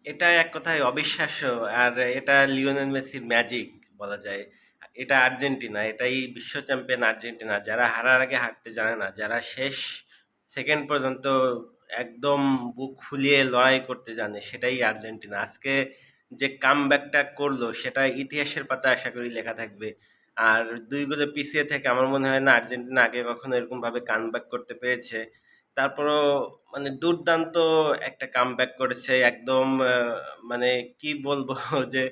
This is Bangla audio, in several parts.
এটা এক কথায় অবিশ্বাস্য। আর এটা লিওনেল মেসির ম্যাজিক বলা যায়। এটা আর্জেন্টিনা, এটাই বিশ্ব চ্যাম্পিয়ন আর্জেন্টিনা, যারা হারার আগে হারতে জানে না, যারা শেষ সেকেন্ড পর্যন্ত একদম বুক ফুলিয়ে লড়াই করতে জানে, সেটাই আর্জেন্টিনা। আজকে যে কামব্যাকটা করলো সেটা ইতিহাসের পাতায় আশা করি লেখা থাকবে। আর ২ গোলে পিছিয়ে থেকে আমার মনে হয় না আর্জেন্টিনা আগে কখনো এরকম ভাবে কামব্যাক করতে পেরেছে। তারপরও মানে দুর্দান্ত একটা কামব্যাক করেছে একদম। মানে কি বলবো যে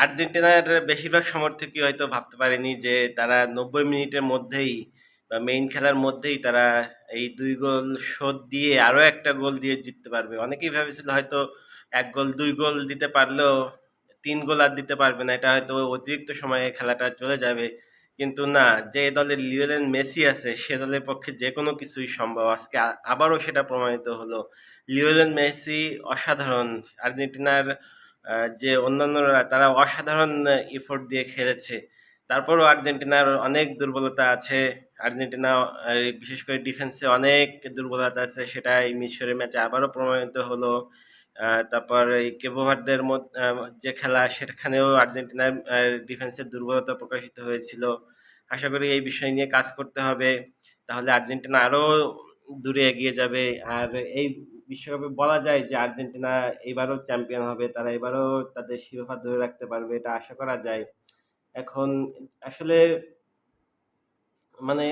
আর্জেন্টিনার বেশিরভাগ সমর্থকই হয়তো ভাবতে পারেনি যে তারা ৯০ মিনিটের মধ্যেই বা মেইন খেলার মধ্যেই তারা এই ২ গোল শোধ দিয়ে আরো একটা গোল দিয়ে জিততে পারবে। অনেকেই ভেবেছিল হয়তো ১ গোল ২ গোল দিতে পারলেও ৩ গোল আর দিতে পারবে না, এটা হয়তো অতিরিক্ত সময়ে খেলাটা চলে যাবে। কিন্তু না, যে দলে লিওনেল মেসি আছে সে দলের পক্ষে যে কোনো কিছুই সম্ভব। আজকে আবারও সেটা প্রমাণিত হলো। লিওনেল মেসি অসাধারণ। আর্জেন্টিনার যে অন্যান্যরা তারা অসাধারণ এফোর্ট দিয়ে খেলেছে। তারপরও আর্জেন্টিনার অনেক দুর্বলতা আছে। আর্জেন্টিনা বিশেষ করে ডিফেন্সে অনেক দুর্বলতা আছে, সেটা এই মিশরের ম্যাচে আবারও প্রমাণিত হলো। তারপর এই কেবো ভার্দের যে খেলা সেখানেও আর্জেন্টিনার ডিফেন্সের দুর্বলতা প্রকাশিত হয়েছিল। আশা করি এই বিষয় নিয়ে কাজ করতে হবে, তাহলে আর্জেন্টিনা আরো দূরে এগিয়ে যাবে। আর এই বিশ্বকাপে বলা যায় যে আর্জেন্টিনা এবারও চ্যাম্পিয়ন হবে, তারা এবারও তাদের শিরোপা ধরে রাখতে পারবে, এটা আশা করা যায়। এখন আসলে মানে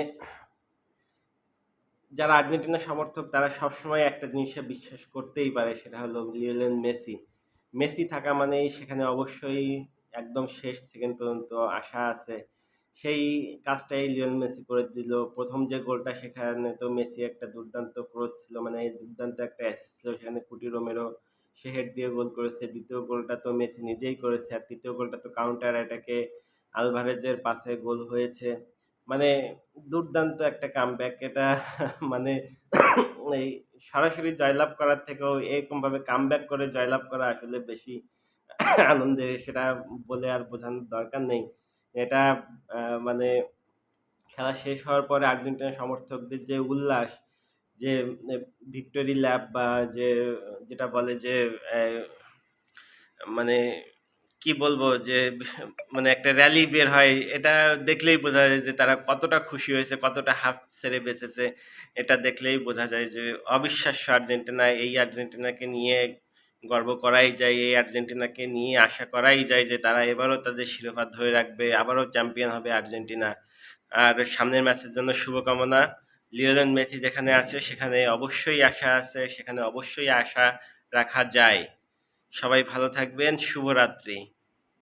যারা আর্জেন্টিনা সমর্থক তারা সবসময় একটা জিনিসে বিশ্বাস করতেই পারে, সেটা হলো লিওনেল মেসি। মেসি থাকা মানেই সেখানে অবশ্যই একদম শেষ সেকেন্ড পর্যন্ত আশা আছে। সেই কাজটাই লিওনেল মেসি করে দিল। প্রথম যে গোলটা সেখানে তো মেসি একটা দুর্দান্ত ক্রস ছিল, মানে দুর্দান্ত একটা অ্যাসিস্ট ছিল, সেখানে কুটি রোমেরো সে হেড দিয়ে গোল করেছে। দ্বিতীয় গোলটা তো মেসি নিজেই করেছে, আর তৃতীয় গোলটা তো কাউন্টার অ্যাটাকে আলভারেজের পাসে গোল হয়েছে। মানে দুর্দান্ত একটা কামব্যাক এটা। মানে এই সরাসরি জয়লাভ করার থেকেও এরকম ভাবে কামব্যাক করে জয়লাভ করা আসলে বেশি আনন্দের, সেটা বলে আর বোঝানোর দরকার নেই। এটা মানে খেলা শেষ হওয়ার পরে আর্জেন্টিনা সমর্থকদের যে উল্লাস, যে ভিক্টোরি ল্যাপ বা যে যেটা বলে যে আহ, মানে কি বলবো যে মানে একটা র্যালি বের হয়, এটা দেখলেই বোঝা যায় যে তারা কতটা খুশি হয়েছে, কতটা হাফ ছেড়ে বেঁচেছে। এটা দেখলেই বোঝা যায় যে অবিশ্বাস্য আর্জেন্টিনা। এই আর্জেন্টিনাকে নিয়ে গর্ব করাই যায়, এই আর্জেন্টিনাকে নিয়ে আশা করাই যায় যে তারা এবারও তাদের শিরোপা ধরে রাখবে, আবারও চ্যাম্পিয়ন হবে আর্জেন্টিনা। আর সামনের ম্যাচের জন্য শুভকামনা। লিওনেল মেসি যেখানে আছে সেখানে অবশ্যই আশা আছে, সেখানে অবশ্যই আশা রাখা যায়। সবাই ভালো থাকবেন, শুভরাত্রি।